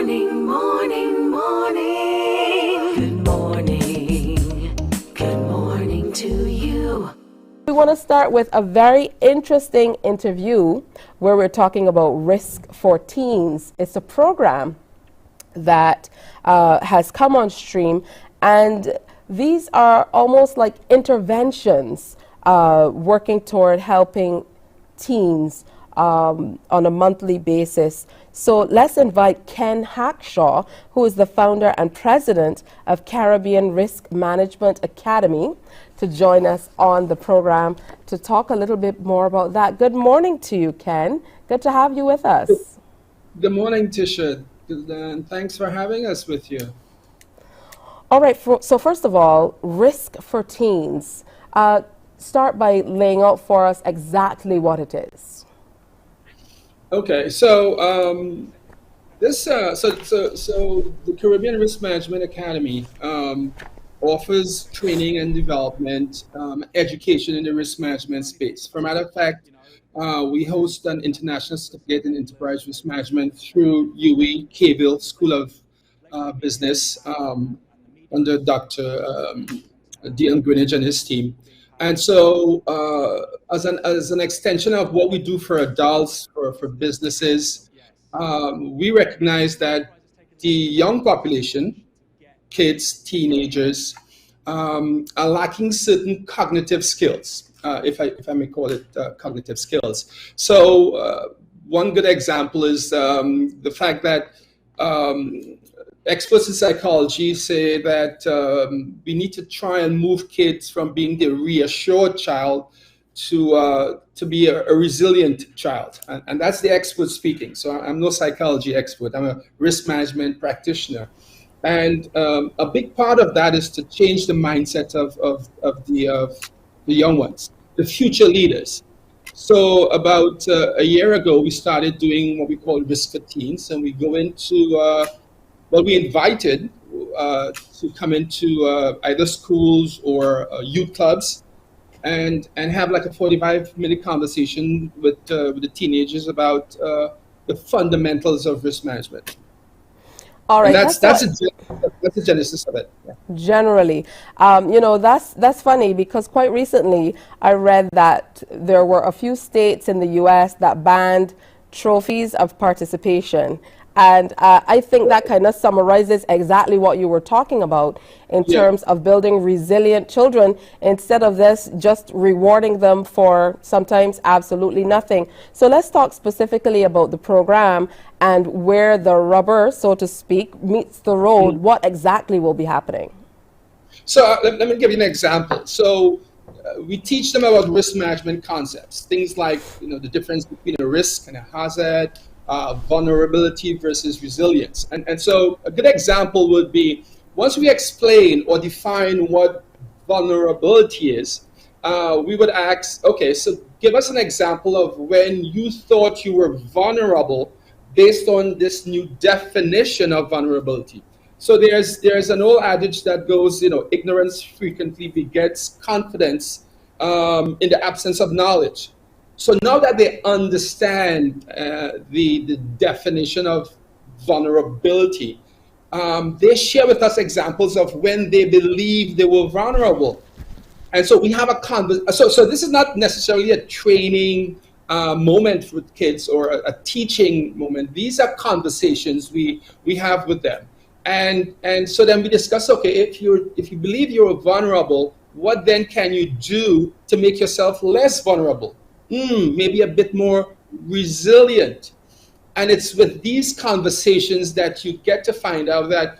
morning, morning, morning. Good morning. Good morning to you. We want to start with a very interesting interview where we're talking about Risk for Teens. It's a program that has come on stream, and these are almost like interventions working toward helping teens on a monthly basis. So let's invite Ken Hackshaw, who is the founder and president of Caribbean-Risk Management Academy, to join us on the program to talk a little bit more about that. Good morning to you, Ken. Good to have you with us. Good morning, Tisha, and thanks for having us with you. All right, so first of all, Risk for Teens. Start by laying out for us exactly what it is. Okay, so the Caribbean Risk Management Academy offers training and development, education in the risk management space. For a matter of fact, we host an international certificate in enterprise risk management through UWI Cable School of Business under Dr. Dean Greenidge and his team. And so as an extension of what we do for adults, for businesses, we recognize that the young population, kids, teenagers, are lacking certain cognitive skills, if I may call it cognitive skills. So one good example is the fact that experts in psychology say that we need to try and move kids from being the reassured child to be a resilient child. And that's the expert speaking. So I'm no psychology expert. I'm a risk management practitioner. And a big part of that is to change the mindset of the young ones, the future leaders. So about a year ago, we started doing what we call Risk for Teens, and we go into we invited to come into either schools or youth clubs and have like a 45-minute conversation with the teenagers about the fundamentals of risk management. All right, and that's the genesis of it. Yeah. Generally, that's funny because quite recently I read that there were a few states in the U.S. that banned trophies of participation. And I think that kind of summarizes exactly what you were talking about in terms of building resilient children instead of this just rewarding them for sometimes absolutely nothing. So let's talk specifically about the program and where the rubber, so to speak, meets the road. What exactly will be happening? So let me give you an example. So we teach them about risk management concepts, things like the difference between a risk and a hazard, vulnerability versus resilience. And so a good example would be, once we explain or define what vulnerability is, we would ask, okay, so give us an example of when you thought you were vulnerable based on this new definition of vulnerability. So there's an old adage that goes, ignorance frequently begets confidence in the absence of knowledge. So now that they understand the definition of vulnerability, they share with us examples of when they believe they were vulnerable. And so we have a conversation. So this is not necessarily a training moment with kids or a teaching moment. These are conversations we have with them. And so then we discuss, okay, if you believe you're vulnerable, what then can you do to make yourself less vulnerable? Maybe a bit more resilient. And it's with these conversations that you get to find out that,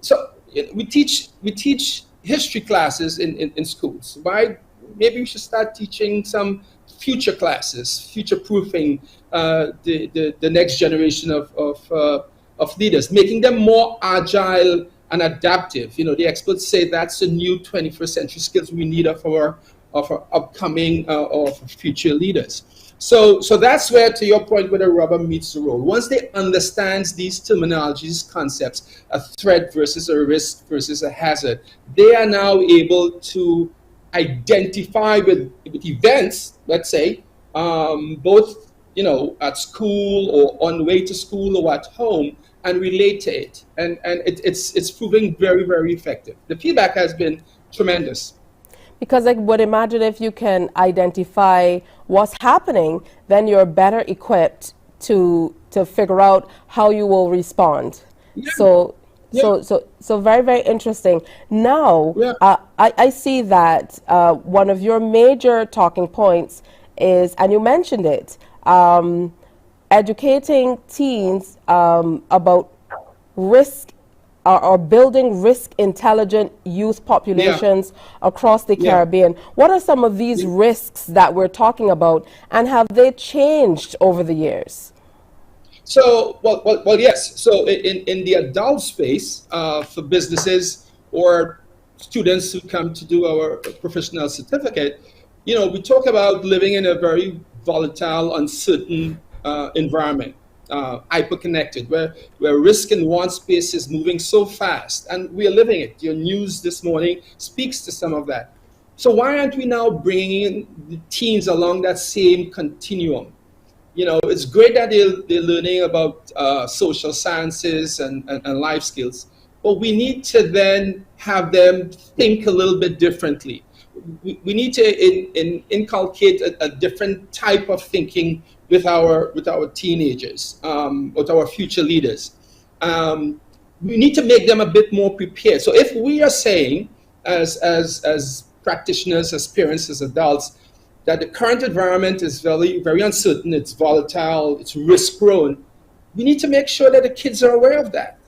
so we teach history classes in schools. Why? Maybe we should start teaching some future classes, future-proofing the next generation of leaders, making them more agile and adaptive. The experts say that's the new 21st century skills we need of our upcoming or future leaders. So that's where, to your point, where the rubber meets the road. Once they understand these terminologies, concepts, a threat versus a risk versus a hazard, they are now able to identify with events, let's say, both at school or on the way to school or at home and relate to it. And it's proving very, very effective. The feedback has been tremendous. Because I would imagine if you can identify what's happening, then you're better equipped to figure out how you will respond. Yeah. So very, very interesting. Now, Yeah. I see that one of your major talking points is, and you mentioned it, educating teens about risk or building risk intelligent youth populations across the Caribbean. What are some of these risks that we're talking about, and have they changed over the years? So, well, yes. So in the adult space, for businesses or students who come to do our professional certificate, we talk about living in a very volatile, uncertain environment, hyper-connected, where risk in one space is moving so fast, and we are living it. Your news this morning speaks to some of that. So why aren't we now bringing in the teens along that same continuum? It's great that they're learning about social sciences and life skills, but we need to then have them think a little bit differently. We need to inculcate a different type of thinking with our teenagers, with our future leaders. We need to make them a bit more prepared. So if we are saying, as practitioners, as parents, as adults, that the current environment is very, very uncertain, it's volatile, it's risk-prone, we need to make sure that the kids are aware of that.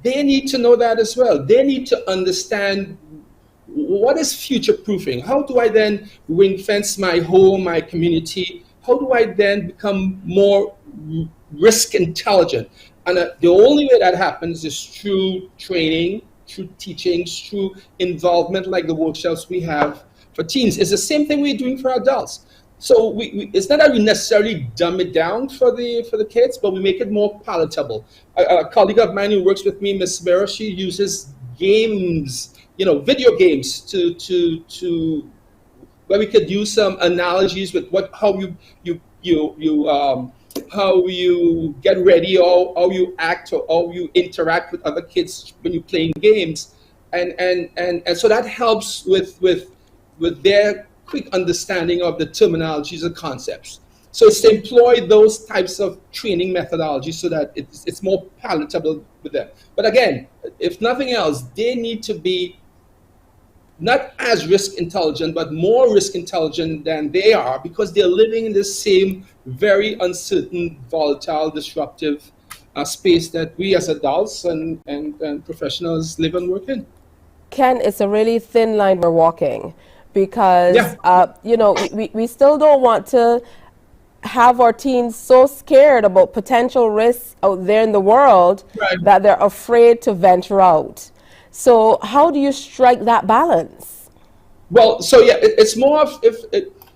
They need to know that as well. They need to understand what is future-proofing. How do I then ring-fence my home, my community? How do I then become more risk intelligent? And the only way that happens is through training, through teachings, through involvement like the workshops we have for teens. It's the same thing we're doing for adults. So it's not that we necessarily dumb it down for the kids, but we make it more palatable. A colleague of mine who works with me, Miss Mira, she uses games, video games to where we could use some analogies with how you get ready, or how you act, or how you interact with other kids when you're playing games, and so that helps with their quick understanding of the terminologies and concepts. So it's to employ those types of training methodologies so that it's more palatable with them. But again, if nothing else, they need to be not as risk intelligent, but more risk intelligent than they are, because they're living in this same very uncertain, volatile, disruptive space that we as adults and professionals live and work in. Ken, it's a really thin line we're walking, because we still don't want to have our teens so scared about potential risks out there in the world that they're afraid to venture out. So how do you strike that balance? Well, so it's more of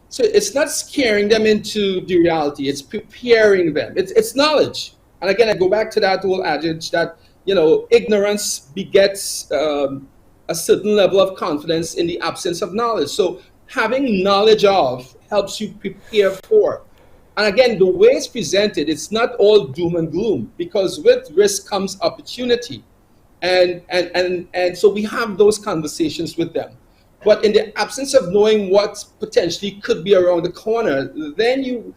so it's not scaring them into the reality. It's preparing them. It's knowledge. And again, I go back to that old adage that ignorance begets a certain level of confidence in the absence of knowledge. So having knowledge of helps you prepare for. And again, the way it's presented, it's not all doom and gloom, because with risk comes opportunity. And so we have those conversations with them. But in the absence of knowing what potentially could be around the corner, then you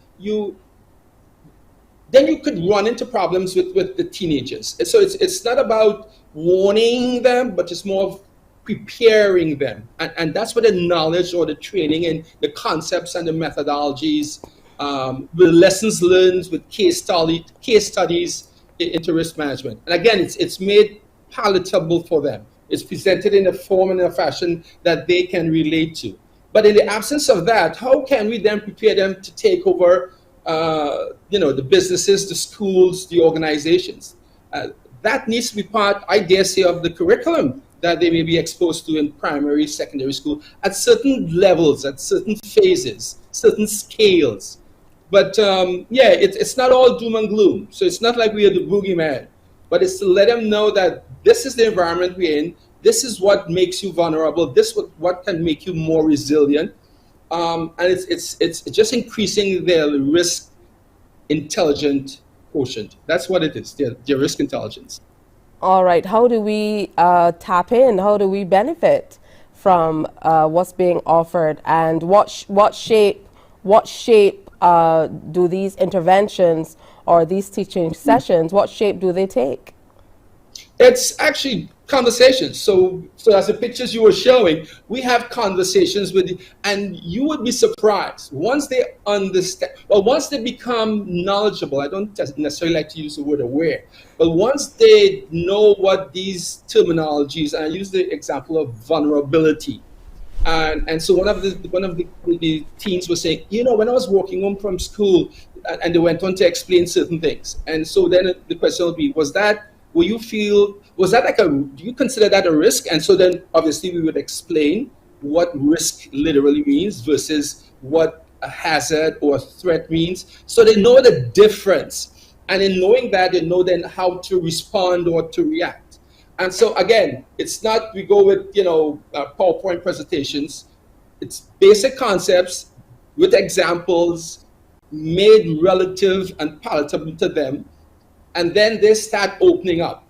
could run into problems with the teenagers. So it's not about warning them, but it's more of preparing them. And that's where the knowledge or the training and the concepts and the methodologies, the lessons learned with case studies into risk management. And again, it's made palatable for them. It's presented in a form and a fashion that they can relate to. But in the absence of that, how can we then prepare them to take over the businesses, the schools, the organizations? That needs to be part, I dare say, of the curriculum that they may be exposed to in primary, secondary school at certain levels, at certain phases, certain scales. But it's not all doom and gloom. So it's not like we are the boogeyman, but it's to let them know that this is the environment we're in. This is what makes you vulnerable. This is what can make you more resilient. And it's just increasing their risk intelligent quotient. That's what it is, their risk intelligence. All right. How do we tap in? How do we benefit from what's being offered? And what shape do these interventions or these teaching sessions, what shape do they take? It's actually conversations. So as the pictures you were showing, we have conversations with, and you would be surprised once they understand, well, once they become knowledgeable. I don't necessarily like to use the word aware, but once they know what these terminologies, and I use the example of vulnerability. And so one of the teens was saying, when I was walking home from school, and they went on to explain certain things. And so then the question would be, do you consider that a risk? And so then obviously we would explain what risk literally means versus what a hazard or a threat means. So they know the difference. And in knowing that, they know then how to respond or to react. And so again, it's not we go with PowerPoint presentations. It's basic concepts with examples made relative and palatable to them, and then they start opening up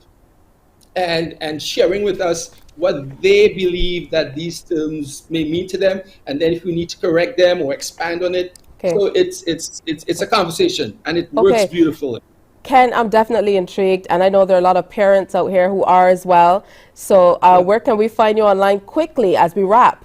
and sharing with us what they believe that these terms may mean to them, and then if we need to correct them or expand on it. Okay. So it's a conversation, and it works beautifully. Ken, I'm definitely intrigued, and I know there are a lot of parents out here who are as well. So where can we find you online quickly as we wrap?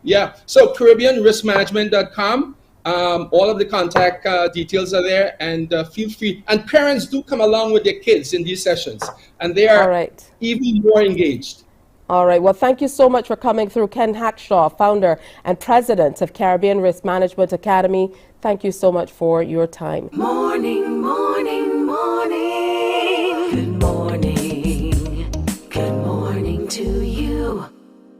Yeah, so CaribbeanRiskManagement.com. All of the contact details are there, and feel free. And parents do come along with their kids in these sessions, and they are even more engaged. All right. Well, thank you so much for coming through. Ken Hackshaw, founder and president of Caribbean Risk Management Academy. Thank you so much for your time. Morning, morning, morning. Good morning. Good morning to you.